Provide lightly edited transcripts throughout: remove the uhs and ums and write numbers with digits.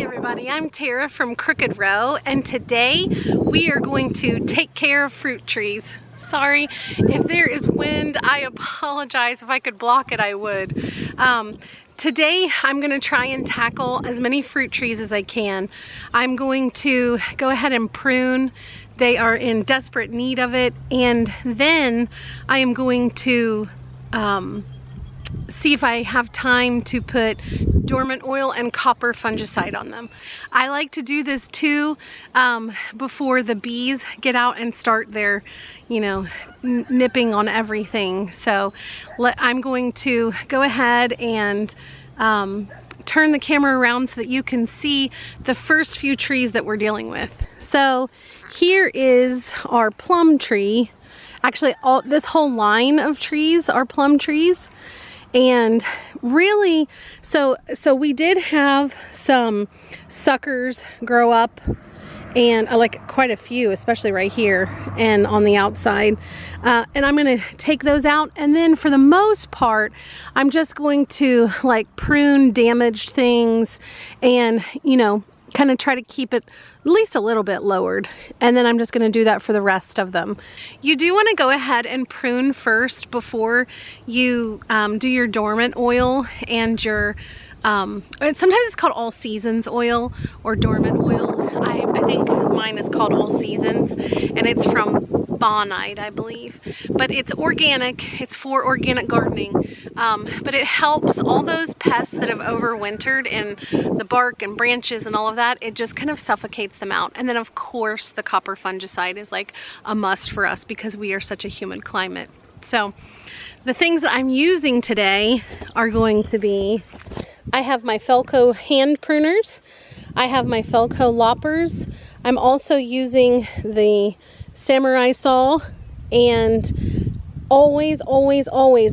everybody, I'm Tara from Crooked Row, and today we are going to take care of fruit trees. Sorry if there is wind, I apologize. If I could block it, I would. Today I'm going to try and tackle as many fruit trees as I can. I'm going to go ahead and prune. They are in desperate need of it, and then I am going to see if I have time to put dormant oil and copper fungicide on them. I like to do this too before the bees get out and start their, nipping on everything. So I'm going to go ahead and turn the camera around so that you can see the first few trees that we're dealing with. So here is our plum tree. Actually, this whole line of trees are plum trees. And really, so we did have some suckers grow up, and I like quite a few, especially right here and on the outside. And I'm gonna take those out, and then for the most part, I'm just going to like prune damaged things and, kind of try to keep it at least a little bit lowered, and then I'm just going to do that for the rest of them. You do want to go ahead and prune first before you do your dormant oil and your sometimes it's called all seasons oil or dormant oil. I think mine is called all seasons, and it's from Bonide, I believe, but it's organic. It's for organic gardening, but it helps all those pests that have overwintered in the bark and branches and all of that. It just kind of suffocates them out. And then of course the copper fungicide is like a must for us because we are such a humid climate. So the things that I'm using today are going to be, I have my Felco hand pruners, I have my Felco loppers, I'm also using the samurai saw, and always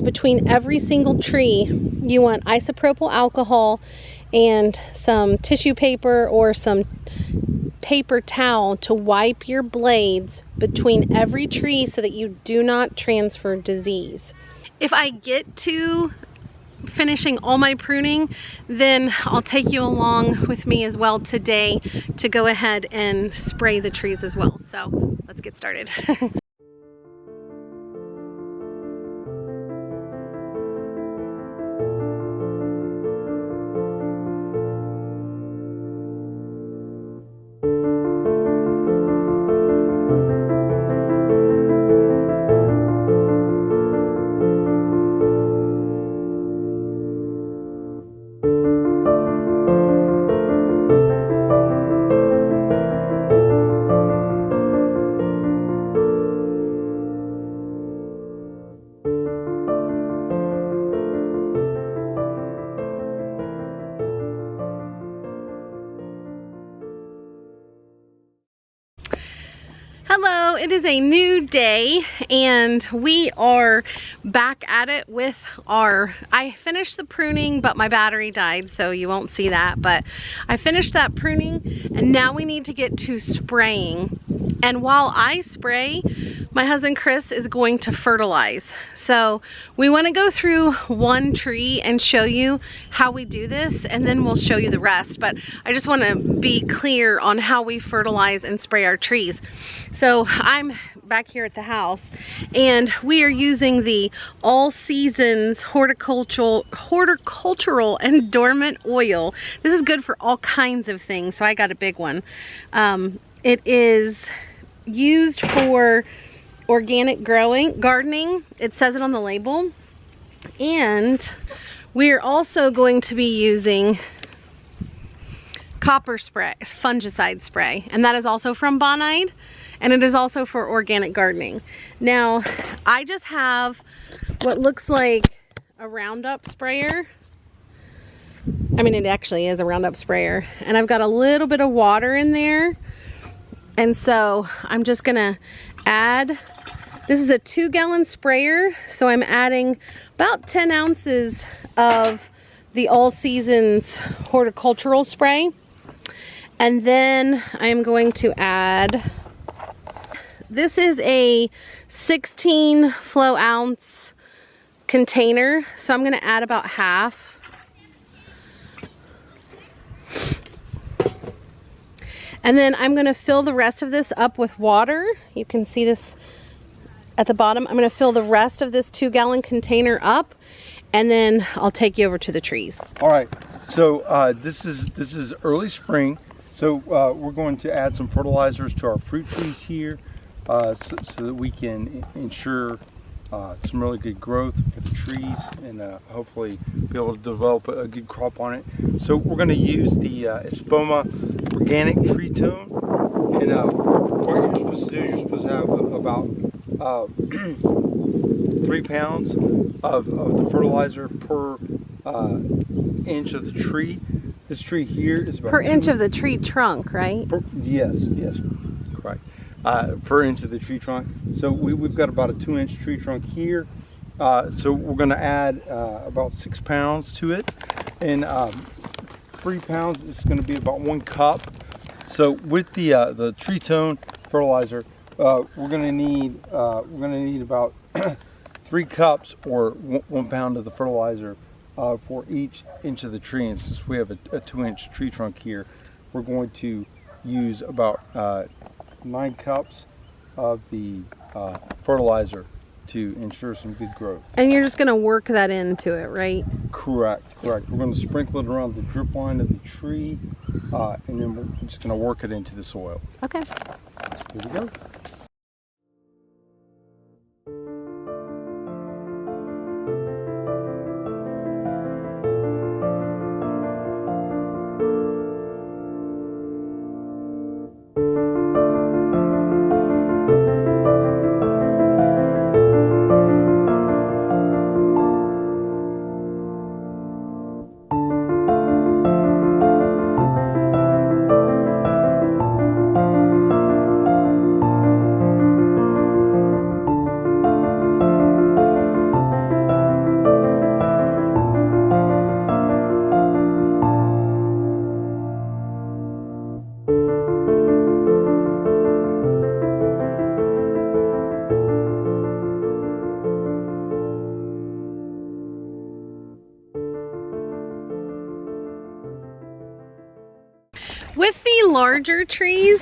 between every single tree you want isopropyl alcohol and some tissue paper or some paper towel to wipe your blades between every tree so that you do not transfer disease. If I get to finishing all my pruning, then I'll take you along with me as well today to go ahead and spray the trees as well. So let's get started. Hello, it is a new day and we are back at it with I finished the pruning, but my battery died, so you won't see that, but I finished that pruning and now we need to get to spraying. And while I spray, my husband Chris is going to fertilize. So we want to go through one tree and show you how we do this, and then we'll show you the rest. But I just want to be clear on how we fertilize and spray our trees. So I'm back here at the house, and we are using the all seasons horticultural and dormant oil. This is good for all kinds of things, so I got a big one. It is used for organic gardening. It says it on the label. And we're also going to be using copper spray, fungicide spray, and that is also from Bonide, and it is also for organic gardening. Now, I just have what looks like a Roundup sprayer. I mean, it actually is a Roundup sprayer, and I've got a little bit of water in there. And so I'm just gonna add, this is a 2-gallon sprayer, so I'm adding about 10 ounces of the all seasons horticultural spray. And then I'm going to add, this is a 16 flow ounce container, so I'm gonna add about half. And then I'm gonna fill the rest of this up with water. You can see this at the bottom. I'm gonna fill the rest of this 2-gallon container up, and then I'll take you over to the trees. All right, so this is early spring. So we're going to add some fertilizers to our fruit trees here so that we can ensure some really good growth for the trees and hopefully be able to develop a good crop on it. So we're going to use the Espoma organic tree tone, and what you're supposed to do, you're supposed to have about 3 pounds of the fertilizer per inch of the tree. This tree here is about per inch of the tree trunk, right? Yes, correct. Per inch of the tree trunk. So we've got about a 2-inch tree trunk here. So we're going to add about 6 pounds to it, and 3 pounds is going to be about 1 cup. So with the tree tone fertilizer, we're going to need about 3 cups or 1 pound of the fertilizer for each inch of the tree. And since we have a 2-inch tree trunk here, we're going to use about 9 cups of the fertilizer to ensure some good growth. And you're just going to work that into it, right? Correct. We're going to sprinkle it around the drip line of the tree, and then we're just going to work it into the soil. Okay. Here we go. With the larger trees,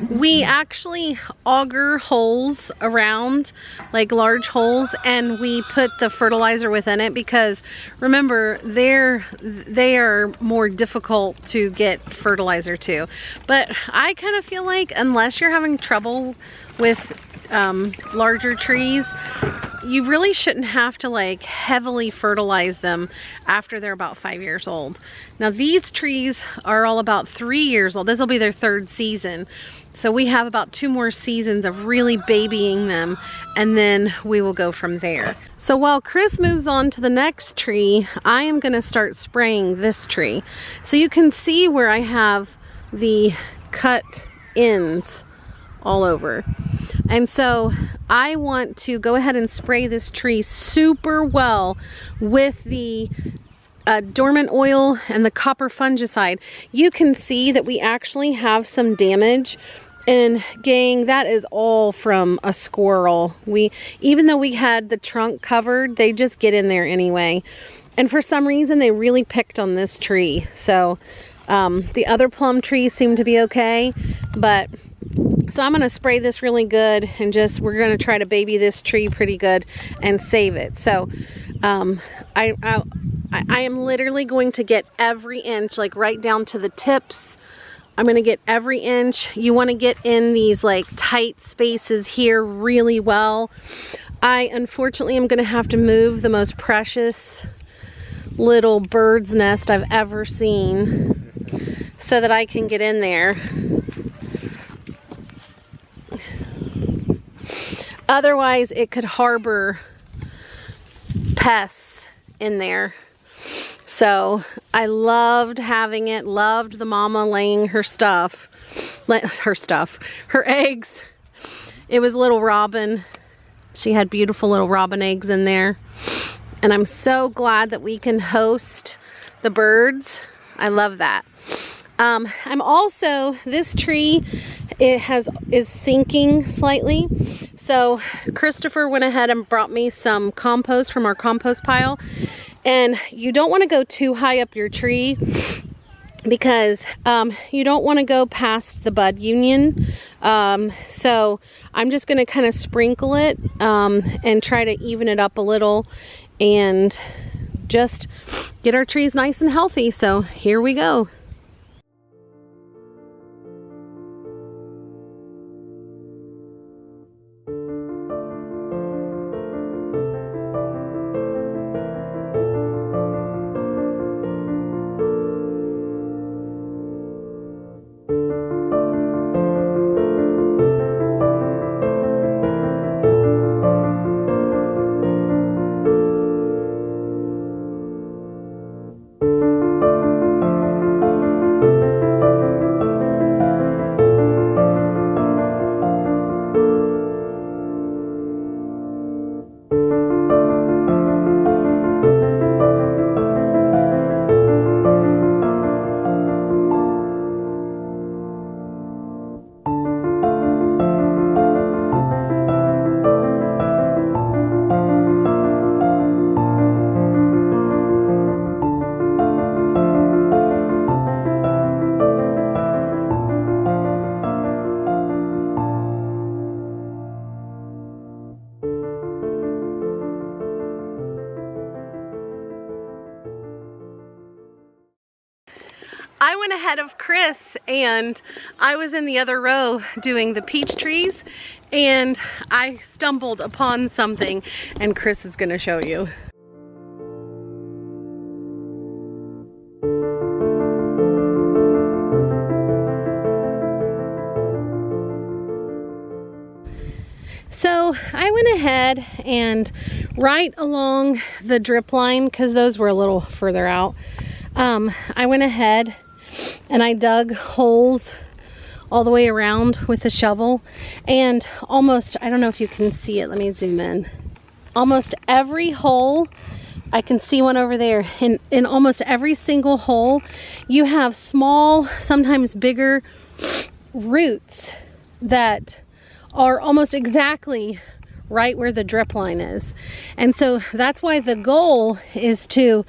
we actually auger holes around, like large holes, and we put the fertilizer within it because remember, they are more difficult to get fertilizer to. But I kind of feel like unless you're having trouble with larger trees, you really shouldn't have to like heavily fertilize them after they're about 5 years old. Now these trees are all about 3 years old. This will be their 3rd season. So we have about 2 more seasons of really babying them, and then we will go from there. So while Chris moves on to the next tree, I am gonna start spraying this tree. So you can see where I have the cut ends all over. And so I want to go ahead and spray this tree super well with the dormant oil and the copper fungicide. You can see that we actually have some damage, and gang, that is all from a squirrel. Even though we had the trunk covered, they just get in there anyway. And for some reason, they really picked on this tree. So the other plum trees seem to be okay, but so I'm gonna spray this really good, and we're gonna try to baby this tree pretty good and save it. So I am literally going to get every inch, like right down to the tips. I'm gonna get every inch. You wanna get in these like tight spaces here really well. I unfortunately am gonna have to move the most precious little bird's nest I've ever seen so that I can get in there. Otherwise, it could harbor pests in there. So I loved having it, loved the mama laying her eggs. It was little robin. She had beautiful little robin eggs in there. And I'm so glad that we can host the birds. I love that. I'm also, this tree, is sinking slightly. So Christopher went ahead and brought me some compost from our compost pile. And you don't want to go too high up your tree because you don't want to go past the bud union. So I'm just going to kind of sprinkle it and try to even it up a little and just get our trees nice and healthy. So here we go. I went ahead of Chris and I was in the other row doing the peach trees and I stumbled upon something and Chris is gonna show you. So I went ahead and right along the drip line, because those were a little further out, I went ahead and I dug holes all the way around with a shovel, and almost, I don't know if you can see it, let me zoom in. Almost every hole, I can see one over there, in almost every single hole, you have small, sometimes bigger roots that are almost exactly right where the drip line is. And so that's why the goal is to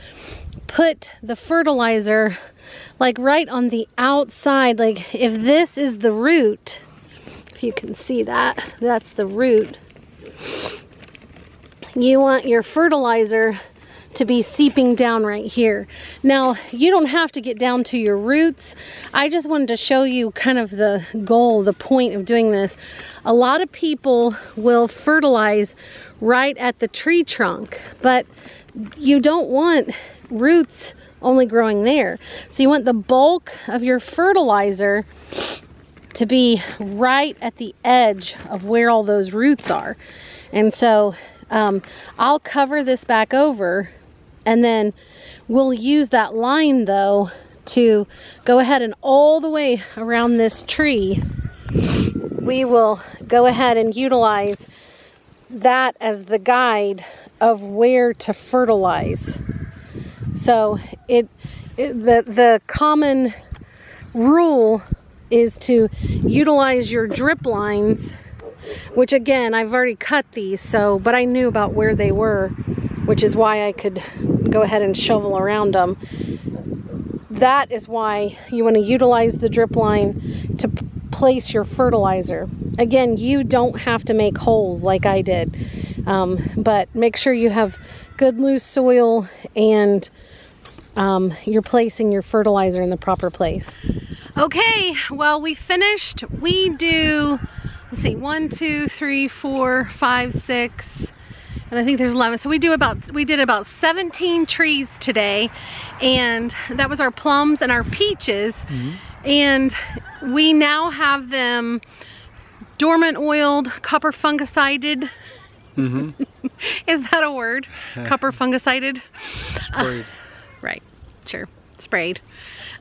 put the fertilizer like right on the outside. Like if this is the root, if you can see that, that's the root. You want your fertilizer to be seeping down right here. Now, you don't have to get down to your roots. I just wanted to show you kind of the goal, the point of doing this. A lot of people will fertilize right at the tree trunk, but you don't want roots only growing there. So you want the bulk of your fertilizer to be right at the edge of where all those roots are. And so I'll cover this back over, and then we'll use that line though to go ahead and all the way around this tree, we will go ahead and utilize that as the guide of where to fertilize. So the common rule is to utilize your drip lines, which again, I've already cut these, so, but I knew about where they were, which is why I could go ahead and shovel around them. That is why you want to utilize the drip line to place your fertilizer. Again, you don't have to make holes like I did, but make sure you have good loose soil and you're placing your fertilizer in the proper place. Okay, well, we finished. We do, let's see, 1, 2, 3, 4, 5, 6, and I think there's 11. So we did about 17 trees today, and that was our plums and our peaches. And we now have them dormant oiled, copper fungicided. Is that a word? Copper fungicided? Sprayed. Right, sure, sprayed.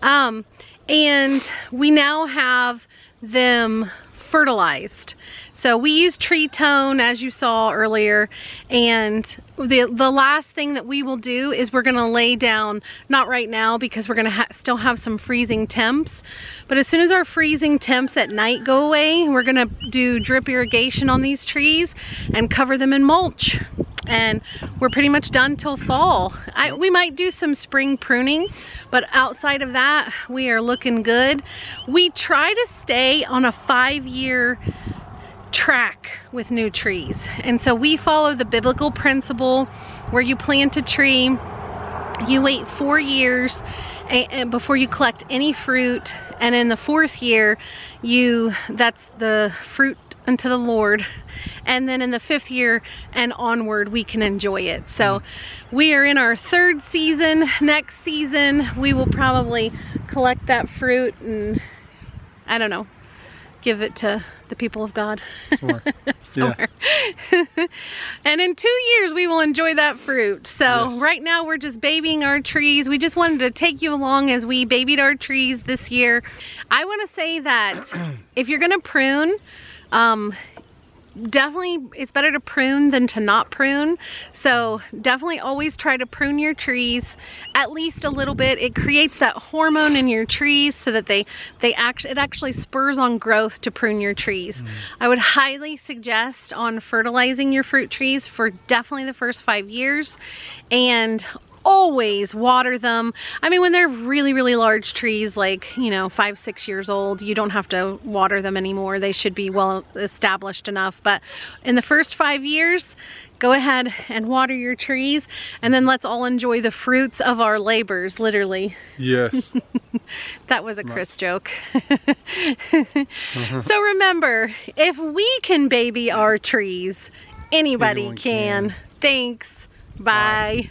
And we now have them fertilized. So we use tree tone, as you saw earlier, and the last thing that we will do is we're gonna lay down, not right now because we're gonna still have some freezing temps, but as soon as our freezing temps at night go away, we're gonna do drip irrigation on these trees and cover them in mulch. And we're pretty much done till fall. We might do some spring pruning, but outside of that, we are looking good. We try to stay on a 5-year track with new trees. And so we follow the biblical principle where you plant a tree, you wait 4 years before you collect any fruit, and in the 4th year, that's the fruit unto the Lord, and then in the 5th year and onward we can enjoy it. So we are in our 3rd season. Next season we will probably collect that fruit and, I don't know, give it to the people of God. Somewhere. Yeah. And in 2 years we will enjoy that fruit. So yes. Right now we're just babying our trees. We just wanted to take you along as we babied our trees this year. I want to say that if you're gonna prune, definitely it's better to prune than to not prune. So definitely always try to prune your trees at least a little bit. It creates that hormone in your trees so that it actually spurs on growth to prune your trees. I would highly suggest on fertilizing your fruit trees for definitely the first 5 years, and always water them. I mean, when they're really, really large trees, like, 5, 6 years old, you don't have to water them anymore. They should be well established enough. But in the first 5 years, go ahead and water your trees, and then let's all enjoy the fruits of our labors, literally. Yes. That was a Chris joke. So remember, if we can baby our trees, anybody can. Thanks. Bye.